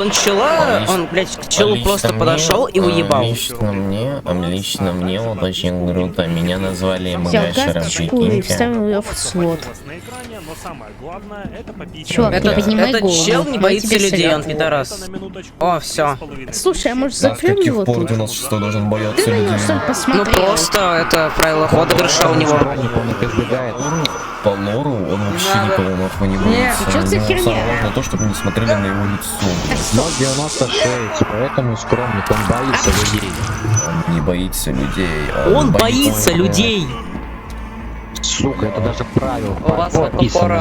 Он чела, он, блядь, к челу просто подошел и уебал. Лично мне вот очень круто. Меня назвали Взял МГшером, карточку и прикиньте. вставил ее в слот. Чувак, Этот, не поднимай этот голову. чел не я боится тебе людей, он советую. пидорас. О, все. Слушай, а может Да, с запрем каких его пор тут? 96 должен бояться Ты на него людей? что ли Ну посмотрел? просто это правило хода гроша у него. По лору он вообще никого нахуй не боится. Чё за Ему херня? самое важное то, чтобы не смотрели на его лицо. Но 96, поэтому скромник, он боится людей. Он не боится людей. Он боится людей. Сука, это даже правило У вас прописано. пора